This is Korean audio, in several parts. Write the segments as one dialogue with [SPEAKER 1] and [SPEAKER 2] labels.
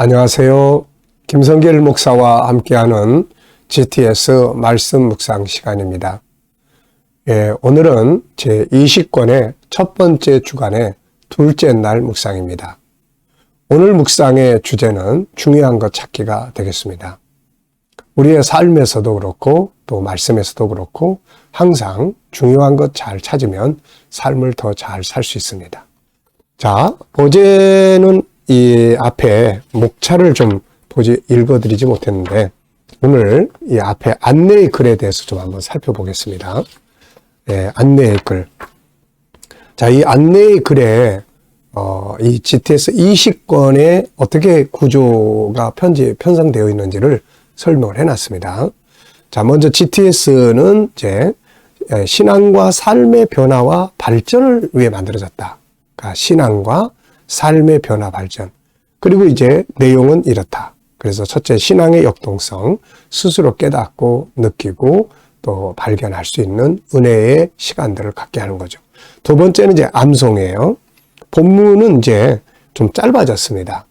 [SPEAKER 1] 안녕하세요. 김성길 목사와 함께하는 GTS 말씀 묵상 시간입니다. 오늘은 제20권의 첫 번째 주간의 둘째 날 묵상입니다. 오늘 묵상의 주제는 중요한 것 찾기가 되겠습니다. 우리의 삶에서도 그렇고 또 말씀에서도 그렇고 항상 중요한 것 잘 찾으면 삶을 더 잘 살 수 있습니다. 자, 어제는 이 앞에 목차를 좀 읽어드리지 못했는데 오늘 이 앞에 안내의 글에 대해서 좀 한번 살펴보겠습니다. 안내의 글. 자, 이 안내의 글에 이 GTS 20권에 어떻게 구조가 편성되어 있는지를 설명을 해놨습니다. 자, 먼저 GTS는 이제 신앙과 삶의 변화와 발전을 위해 만들어졌다. 그러니까 신앙과 삶의 변화 발전. 그리고 이제 내용은 이렇다. 그래서 첫째, 신앙의 역동성, 스스로 깨닫고 느끼고 또 발견할 수 있는 은혜의 시간들을 갖게 하는 거죠. 두 번째는 이제 암송이에요. 본문은 이제 좀 짧아졌습니다.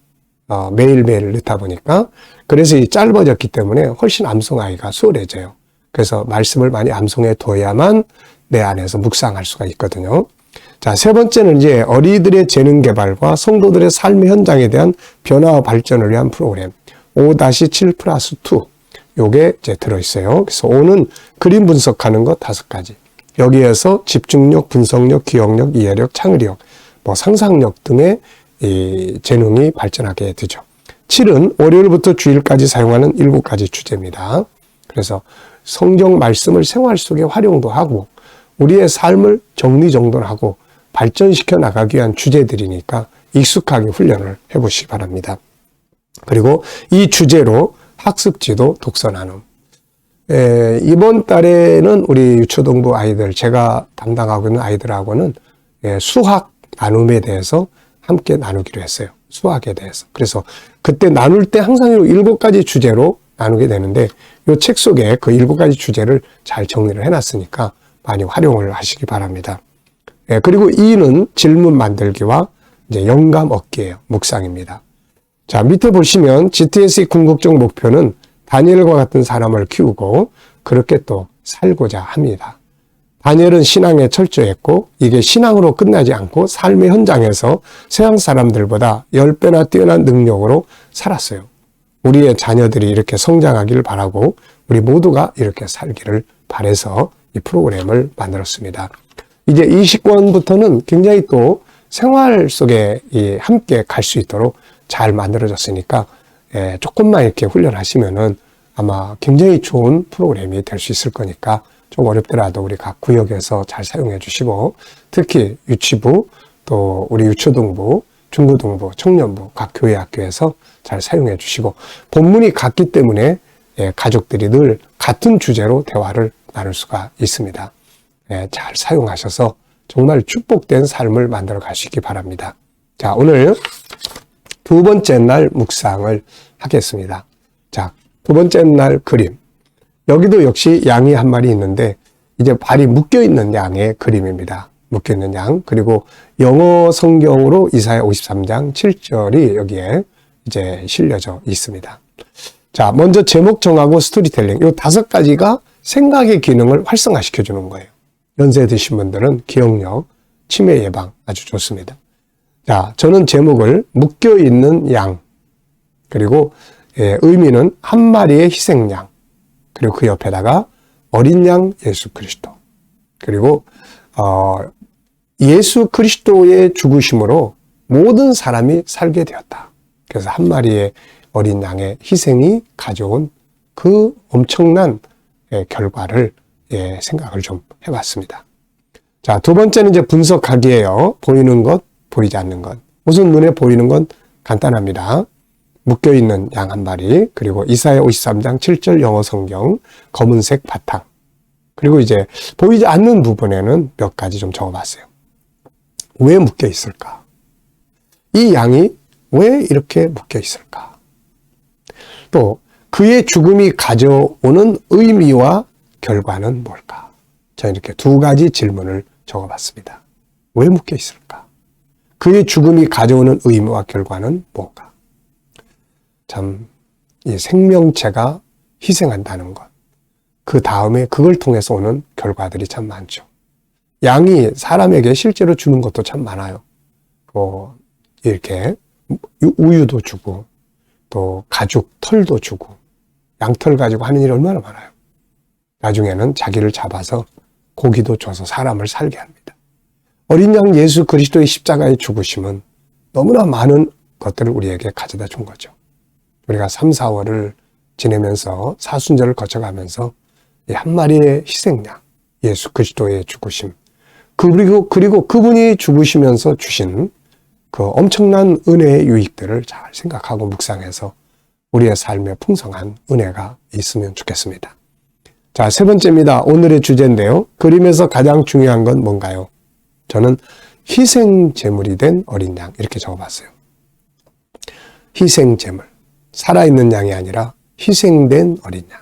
[SPEAKER 1] 매일매일 넣다 보니까. 그래서 이 짧아졌기 때문에 훨씬 암송하기가 수월해져요. 그래서 말씀을 많이 암송해 둬야만 내 안에서 묵상할 수가 있거든요. 자, 세 번째는 이제 어린이들의 재능 개발과 성도들의 삶의 현장에 대한 변화와 발전을 위한 프로그램 5-7+2 요게 이제 들어있어요. 그래서 5는 그림 분석하는 것 5가지. 여기에서 집중력, 분석력, 기억력, 이해력, 창의력, 상상력 등의 이 재능이 발전하게 되죠. 7은 월요일부터 주일까지 사용하는 7가지 주제입니다. 그래서 성경 말씀을 생활 속에 활용도 하고 우리의 삶을 정리정돈하고 발전시켜 나가기 위한 주제들이니까 익숙하게 훈련을 해보시기 바랍니다. 그리고 이 주제로 학습지도 독서 나눔. 이번 달에는 우리 유초동부 아이들, 제가 담당하고 있는 아이들하고는 수학 나눔에 대해서 함께 나누기로 했어요. 수학에 대해서. 그래서 그때 나눌 때 항상 7가지 주제로 나누게 되는데 이 책 속에 그 7가지 주제를 잘 정리를 해놨으니까 많이 활용을 하시기 바랍니다. 그리고 2는 질문 만들기와 이제 영감 얻기예요. 묵상입니다. 자, 밑에 보시면 GTS의 궁극적 목표는 다니엘과 같은 사람을 키우고 그렇게 또 살고자 합니다. 다니엘은 신앙에 철저했고 이게 신앙으로 끝나지 않고 삶의 현장에서 서양 사람들보다 10배나 뛰어난 능력으로 살았어요. 우리의 자녀들이 이렇게 성장하기를 바라고 우리 모두가 이렇게 살기를 바라서 이 프로그램을 만들었습니다. 이제 20권부터는 굉장히 또 생활 속에 함께 갈 수 있도록 잘 만들어졌으니까 조금만 이렇게 훈련하시면은 아마 굉장히 좋은 프로그램이 될 수 있을 거니까 좀 어렵더라도 우리 각 구역에서 잘 사용해 주시고 특히 유치부 또 우리 유초동부, 중고등부, 청년부 각 교회 학교에서 잘 사용해 주시고 본문이 같기 때문에 가족들이 늘 같은 주제로 대화를 나눌 수가 있습니다. 잘 사용하셔서 정말 축복된 삶을 만들어 가시기 바랍니다. 자, 오늘 두 번째 날 묵상을 하겠습니다. 자, 두 번째 날 그림. 여기도 역시 양이 한 마리 있는데 이제 발이 묶여있는 양의 그림입니다. 묶여있는 양. 그리고 영어 성경으로 이사야 53장 7절이 여기에 이제 실려져 있습니다. 자, 먼저 제목 정하고 스토리텔링. 이 5가지가 생각의 기능을 활성화시켜 주는 거예요. 연세 드신 분들은 기억력, 치매 예방 아주 좋습니다. 자, 저는 제목을 묶여있는 양, 그리고 의미는 한 마리의 희생양, 그리고 그 옆에다가 어린 양 예수 그리스도, 그리고 예수 그리스도의 죽으심으로 모든 사람이 살게 되었다. 그래서 한 마리의 어린 양의 희생이 가져온 그 엄청난 결과를 생각을 좀 해봤습니다. 자, 두 번째는 이제 분석하기예요. 보이는 것, 보이지 않는 것. 우선 눈에 보이는 건 간단합니다. 묶여있는 양 한 마리, 그리고 이사야 53장 7절 영어 성경, 검은색 바탕. 그리고 이제 보이지 않는 부분에는 몇 가지 좀 적어봤어요. 왜 묶여있을까? 이 양이 왜 이렇게 묶여있을까? 또 그의 죽음이 가져오는 의미와 결과는 뭘까? 저는 이렇게 2가지 질문을 적어봤습니다. 왜 묶여 있을까? 그의 죽음이 가져오는 의미와 결과는 뭔가? 참 이 생명체가 희생한다는 것. 그 다음에 그걸 통해서 오는 결과들이 참 많죠. 양이 사람에게 실제로 주는 것도 참 많아요. 이렇게 우유도 주고 또 가죽 털도 주고 양털 가지고 하는 일이 얼마나 많아요. 나중에는 자기를 잡아서 고기도 줘서 사람을 살게 합니다. 어린 양 예수 그리스도의 십자가의 죽으심은 너무나 많은 것들을 우리에게 가져다 준 거죠. 우리가 3, 4월을 지내면서 사순절을 거쳐가면서 이 한 마리의 희생양 예수 그리스도의 죽으심 그리고 그분이 죽으시면서 주신 그 엄청난 은혜의 유익들을 잘 생각하고 묵상해서 우리의 삶에 풍성한 은혜가 있으면 좋겠습니다. 자, 세 번째입니다. 오늘의 주제인데요. 그림에서 가장 중요한 건 뭔가요? 저는 희생 제물이 된 어린 양 이렇게 적어봤어요. 희생 제물. 살아있는 양이 아니라 희생된 어린 양.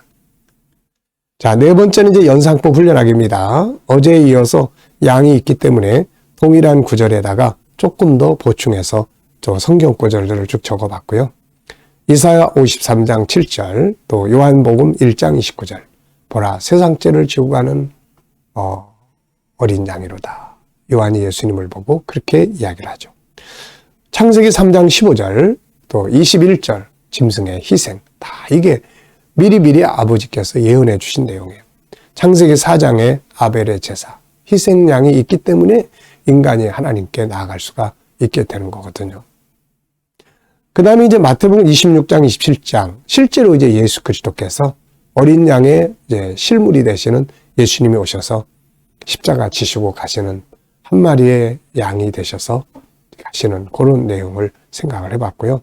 [SPEAKER 1] 자, 네 번째는 이제 연상법 훈련하기입니다. 어제에 이어서 양이 있기 때문에 동일한 구절에다가 조금 더 보충해서 저 성경 구절들을 쭉 적어봤고요. 이사야 53장 7절, 또 요한복음 1장 29절. 보라, 세상죄를 지고 가는 어린 양이로다. 요한이 예수님을 보고 그렇게 이야기를 하죠. 창세기 3장 15절, 또 21절, 짐승의 희생. 다 이게 미리미리 아버지께서 예언해 주신 내용이에요. 창세기 4장의 아벨의 제사. 희생양이 있기 때문에 인간이 하나님께 나아갈 수가 있게 되는 거거든요. 그 다음에 이제 마태복음 26장, 27장. 실제로 이제 예수 그리스도께서 어린 양의 이제 실물이 되시는 예수님이 오셔서 십자가 지시고 가시는 한 마리의 양이 되셔서 가시는 그런 내용을 생각을 해봤고요.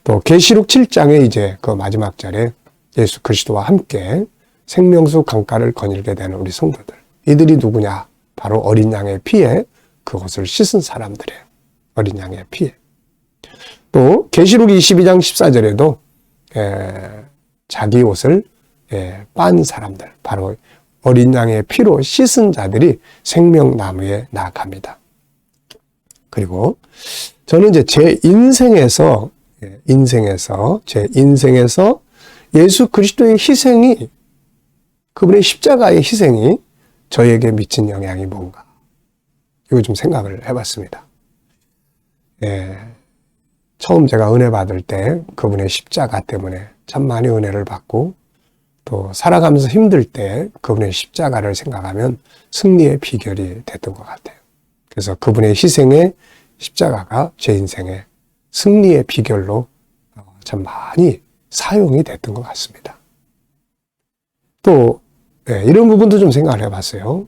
[SPEAKER 1] 또 계시록 7장에 이제 그 마지막 절에 예수 그리스도와 함께 생명수 강가를 거닐게 되는 우리 성도들. 이들이 누구냐? 바로 어린 양의 피에 그것을 씻은 사람들이에요. 어린 양의 피에. 또 계시록 22장 14절에도 자기 옷을 빤 사람들, 바로 어린 양의 피로 씻은 자들이 생명나무에 나아갑니다. 그리고 저는 이제 제 인생에서 예수 그리스도의 희생이, 그분의 십자가의 희생이 저에게 미친 영향이 뭔가, 이거 좀 생각을 해봤습니다. 처음 제가 은혜 받을 때 그분의 십자가 때문에 참 많이 은혜를 받고, 또 살아가면서 힘들 때 그분의 십자가를 생각하면 승리의 비결이 됐던 것 같아요. 그래서 그분의 희생의 십자가가 제 인생의 승리의 비결로 참 많이 사용이 됐던 것 같습니다. 또 이런 부분도 좀 생각을 해봤어요.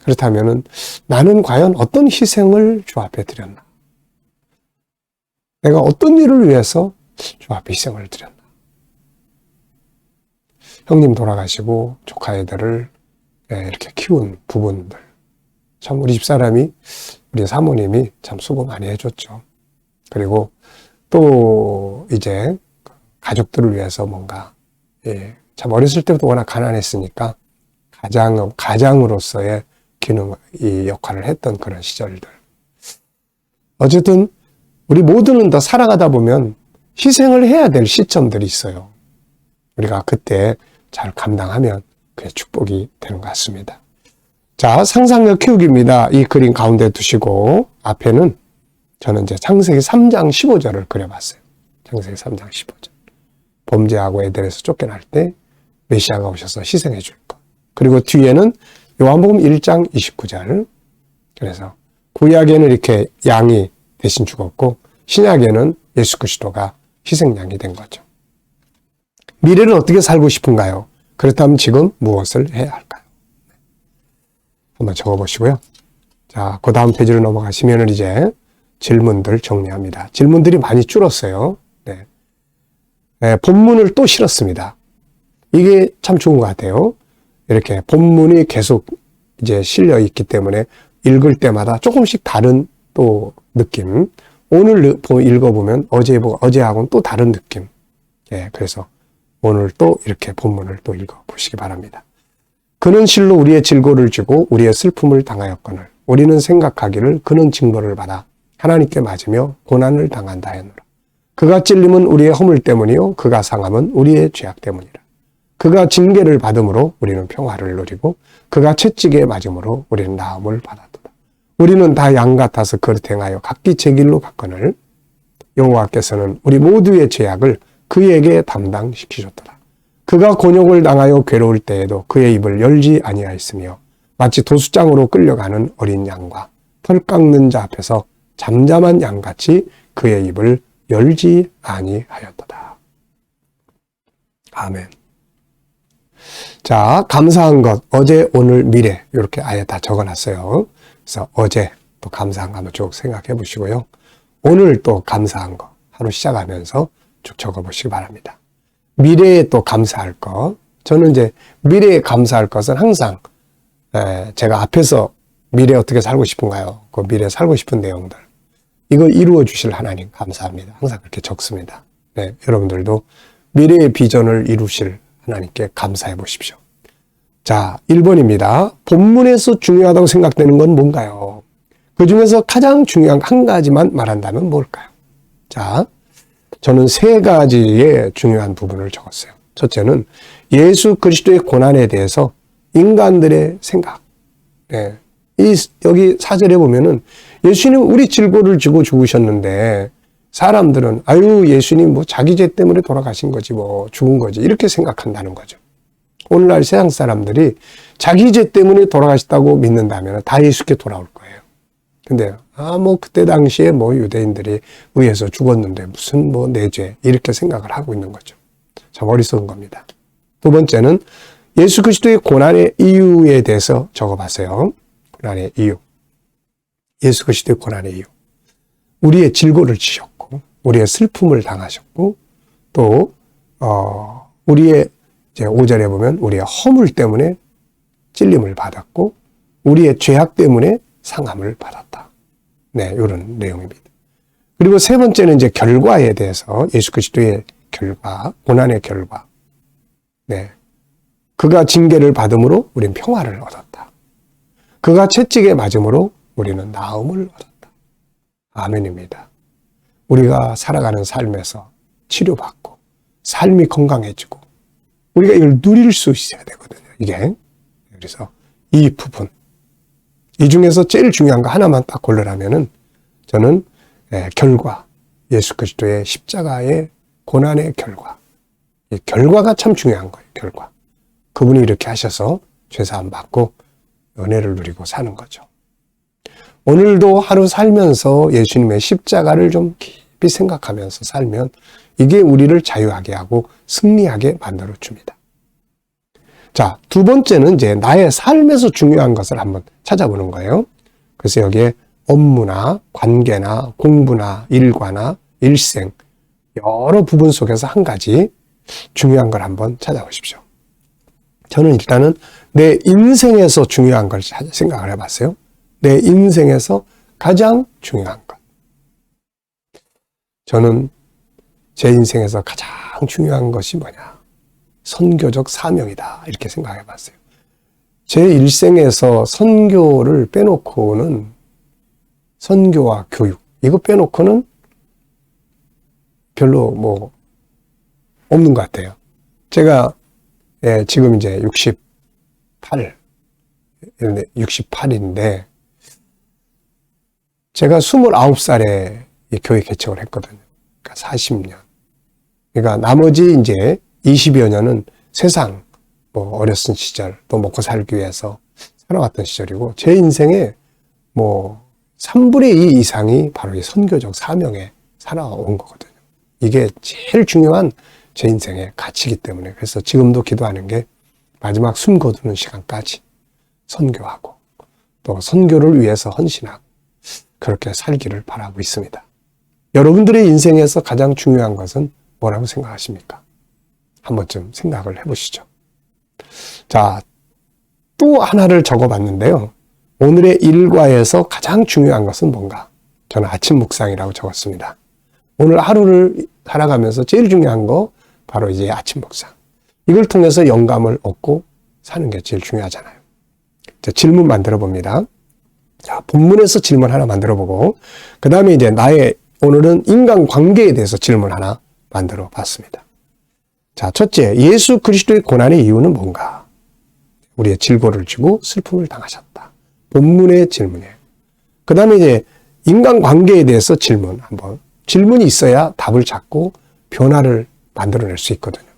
[SPEAKER 1] 그렇다면은 나는 과연 어떤 희생을 주 앞에 드렸나? 내가 어떤 일을 위해서 주 앞에 희생을 드렸나? 형님 돌아가시고 조카 애들을 이렇게 키운 부분들. 참 우리 집사람이, 우리 사모님이 참 수고 많이 해줬죠. 그리고 또 이제 가족들을 위해서 뭔가, 참 어렸을 때부터 워낙 가난했으니까 가장으로서의 기능, 이 역할을 했던 그런 시절들. 어쨌든 우리 모두는 더 살아가다 보면 희생을 해야 될 시점들이 있어요. 우리가 그때 잘 감당하면 그게 축복이 되는 것 같습니다. 자, 상상력 키우기입니다. 이 그림 가운데 두시고 앞에는 저는 이제 창세기 3장 15절을 그려봤어요. 창세기 3장 15절. 범죄하고 에덴에서 쫓겨날 때 메시아가 오셔서 희생해 줄 것. 그리고 뒤에는 요한복음 1장 29절. 그래서 구약에는 이렇게 양이 대신 죽었고 신약에는 예수 그리스도가 희생양이 된 거죠. 미래는 어떻게 살고 싶은가요? 그렇다면 지금 무엇을 해야 할까요? 한번 적어보시고요. 자, 그 다음 페이지로 넘어가시면 이제 질문들 정리합니다. 질문들이 많이 줄었어요. 본문을 또 실었습니다. 이게 참 좋은 것 같아요. 이렇게 본문이 계속 이제 실려 있기 때문에 읽을 때마다 조금씩 다른 또 느낌. 오늘 읽어보면 어제하고는 또 다른 느낌. 그래서 오늘 또 이렇게 본문을 또 읽어보시기 바랍니다. 그는 실로 우리의 질고를 지고 우리의 슬픔을 당하였거늘 우리는 생각하기를 그는 징벌을 받아 하나님께 맞으며 고난을 당한다 하노라. 그가 찔림은 우리의 허물 때문이요 그가 상함은 우리의 죄악 때문이라. 그가 징계를 받음으로 우리는 평화를 누리고 그가 채찍에 맞음으로 우리는 나음을 받았도다. 우리는 다 양 같아서 그릇 행하여 각기 제 길로 갔거늘 여호와께서는 우리 모두의 죄악을 그에게 담당시키셨더라. 그가 곤욕을 당하여 괴로울 때에도 그의 입을 열지 아니하였으며 마치 도수장으로 끌려가는 어린 양과 털 깎는 자 앞에서 잠잠한 양같이 그의 입을 열지 아니하였도다. 아멘. 자, 감사한 것, 어제, 오늘, 미래 이렇게 아예 다 적어놨어요. 그래서 어제 또 감사한 거 한번 쭉 생각해 보시고요. 오늘 또 감사한 거 하루 시작하면서 쭉 적어보시기 바랍니다. 미래에 또 감사할 것, 저는 이제 미래에 감사할 것은 항상 제가 앞에서 미래에 어떻게 살고 싶은가요? 그 미래에 살고 싶은 내용들 이거 이루어 주실 하나님 감사합니다. 항상 그렇게 적습니다. 네, 여러분들도 미래의 비전을 이루실 하나님께 감사해 보십시오. 자, 1번입니다. 본문에서 중요하다고 생각되는 건 뭔가요? 그 중에서 가장 중요한 한 가지만 말한다면 뭘까요? 자, 저는 세 가지의 중요한 부분을 적었어요. 첫째는 예수 그리스도의 고난에 대해서 인간들의 생각. 네. 여기 4절에 보면은 예수님 우리 질고를 지고 죽으셨는데 사람들은 아유 예수님 뭐 자기 죄 때문에 돌아가신 거지 뭐 죽은 거지 이렇게 생각한다는 거죠. 오늘날 세상 사람들이 자기 죄 때문에 돌아가셨다고 믿는다면 다 예수께 돌아올 거예요. 근데 뭐 그때 당시에 뭐 유대인들이 의해서 죽었는데 무슨 뭐 내 죄 이렇게 생각을 하고 있는 거죠. 참 어리석은 겁니다. 두 번째는 예수 그리스도의 고난의 이유에 대해서 적어봤어요. 고난의 이유. 예수 그리스도의 고난의 이유. 우리의 질고를 지셨고, 우리의 슬픔을 당하셨고, 또, 우리의, 이제 5절에 보면 우리의 허물 때문에 찔림을 받았고, 우리의 죄악 때문에 상함을 받았다. 네, 이런 내용입니다. 그리고 세 번째는 이제 결과에 대해서 예수 그리스도의 결과, 고난의 결과. 네. 그가 징계를 받음으로 우리는 평화를 얻었다. 그가 채찍에 맞음으로 우리는 나음을 얻었다. 아멘입니다. 우리가 살아가는 삶에서 치료받고 삶이 건강해지고 우리가 이걸 누릴 수 있어야 되거든요. 이게. 그래서 이 부분. 이 중에서 제일 중요한 거 하나만 딱 고르라면은 저는 결과. 예수 그리스도의 십자가의 고난의 결과. 이 결과가 참 중요한 거예요. 결과. 그분이 이렇게 하셔서 죄사함 받고 은혜를 누리고 사는 거죠. 오늘도 하루 살면서 예수님의 십자가를 좀 깊이 생각하면서 살면 이게 우리를 자유하게 하고 승리하게 만들어 줍니다. 자, 두 번째는 이제 나의 삶에서 중요한 것을 한번 찾아보는 거예요. 그래서 여기에 업무나 관계나 공부나 일과나 일생 여러 부분 속에서 한 가지 중요한 걸 한번 찾아보십시오. 저는 일단은 내 인생에서 중요한 걸 생각을 해봤어요. 내 인생에서 가장 중요한 것. 저는 제 인생에서 가장 중요한 것이 뭐냐? 선교적 사명이다. 이렇게 생각해봤어요. 제 일생에서 선교를 빼놓고는 선교와 교육, 이거 빼놓고는 별로 뭐 없는 것 같아요. 제가 지금 이제 68인데 제가 29살에 교회 개척을 했거든요. 그러니까 40년. 그러니까 나머지 이제 20여 년은 세상, 뭐 어렸을 시절, 또 먹고 살기 위해서 살아왔던 시절이고, 제 인생에 뭐 3분의 2 이상이 바로 이 선교적 사명에 살아온 거거든요. 이게 제일 중요한 제 인생의 가치이기 때문에. 그래서 지금도 기도하는 게 마지막 숨 거두는 시간까지 선교하고, 또 선교를 위해서 헌신하고, 그렇게 살기를 바라고 있습니다. 여러분들의 인생에서 가장 중요한 것은 뭐라고 생각하십니까? 한 번쯤 생각을 해보시죠. 자, 또 하나를 적어봤는데요. 오늘의 일과에서 가장 중요한 것은 뭔가? 저는 아침 묵상이라고 적었습니다. 오늘 하루를 살아가면서 제일 중요한 거 바로 이제 아침 묵상. 이걸 통해서 영감을 얻고 사는 게 제일 중요하잖아요. 자, 질문 만들어 봅니다. 자, 본문에서 질문 하나 만들어 보고, 그 다음에 이제 나의 오늘은 인간관계에 대해서 질문 하나 만들어 봤습니다. 자, 첫째, 예수 그리스도의 고난의 이유는 뭔가? 우리의 질고를 지고 슬픔을 당하셨다. 본문의 질문이에요. 그 다음에 이제 인간관계에 대해서 질문이 있어야 답을 찾고 변화를 만들어낼 수 있거든요.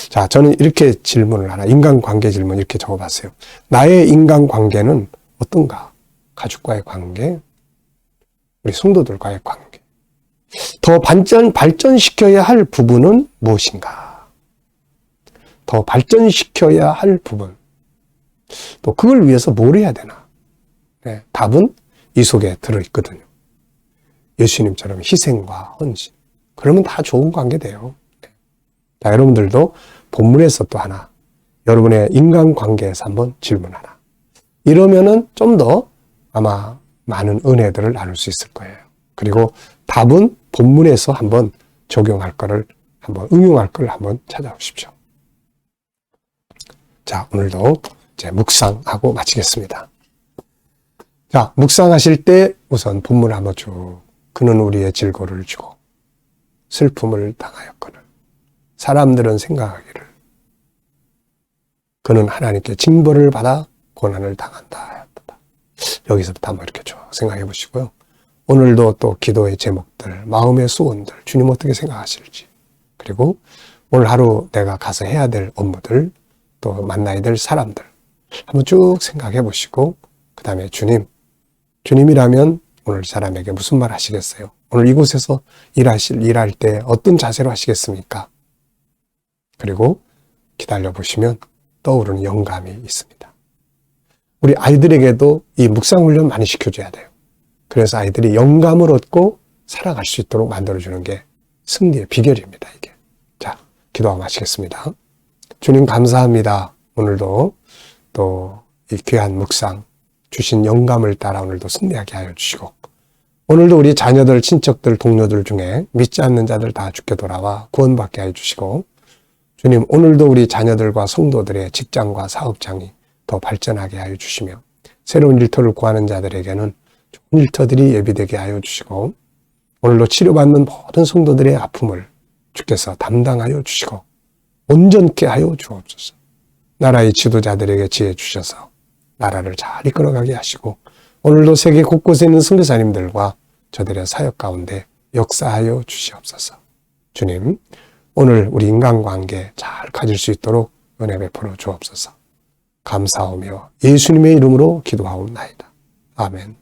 [SPEAKER 1] 자, 저는 이렇게 질문을 하나, 인간관계 질문 이렇게 적어봤어요. 나의 인간관계는 어떤가? 가족과의 관계, 우리 성도들과의 관계. 더 발전시켜야 할 부분은 무엇인가? 더 발전시켜야 할 부분. 또 그걸 위해서 뭘 해야 되나? 네, 답은 이 속에 들어있거든요. 예수님처럼 희생과 헌신. 그러면 다 좋은 관계 돼요. 자, 여러분들도 본문에서 또 하나, 여러분의 인간관계에서 한번 질문 하나. 이러면은 좀 더 아마 많은 은혜들을 나눌 수 있을 거예요. 그리고 답은 본문에서 한번 적용할 거를, 한번 응용할 걸 한번 찾아오십시오. 자, 오늘도 이제 묵상하고 마치겠습니다. 자, 묵상하실 때 우선 본문을 한번 쭉, 그는 우리의 질고를 주고 슬픔을 당하였거늘 사람들은 생각하기를 그는 하나님께 징벌을 받아 고난을 당한다 하였다. 여기서부터 한번 이렇게 쭉 생각해 보시고요. 오늘도 또 기도의 제목들, 마음의 소원들, 주님 어떻게 생각하실지, 그리고 오늘 하루 내가 가서 해야 될 업무들, 또 만나야 될 사람들 한번 쭉 생각해 보시고, 그 다음에 주님이라면 오늘 사람에게 무슨 말 하시겠어요? 오늘 이곳에서 일할 때 어떤 자세로 하시겠습니까? 그리고 기다려 보시면 떠오르는 영감이 있습니다. 우리 아이들에게도 이 묵상 훈련 많이 시켜줘야 돼요. 그래서 아이들이 영감을 얻고 살아갈 수 있도록 만들어주는 게 승리의 비결입니다, 이게. 자, 기도하고 마치겠습니다. 주님 감사합니다. 오늘도 또 이 귀한 묵상 주신 영감을 따라 오늘도 승리하게 하여 주시고, 오늘도 우리 자녀들, 친척들, 동료들 중에 믿지 않는 자들 다 주께 돌아와 구원받게 하여 주시고, 주님 오늘도 우리 자녀들과 성도들의 직장과 사업장이 더 발전하게 하여 주시며, 새로운 일터를 구하는 자들에게는 좋은 일터들이 예비되게 하여 주시고, 오늘도 치료받는 모든 성도들의 아픔을 주께서 담당하여 주시고 온전케 하여 주옵소서. 나라의 지도자들에게 지혜 주셔서 나라를 잘 이끌어가게 하시고, 오늘도 세계 곳곳에 있는 선교사님들과 저들의 사역 가운데 역사하여 주시옵소서. 주님, 오늘 우리 인간관계 잘 가질 수 있도록 은혜 베풀어 주옵소서. 감사하며 예수님의 이름으로 기도하옵나이다. 아멘.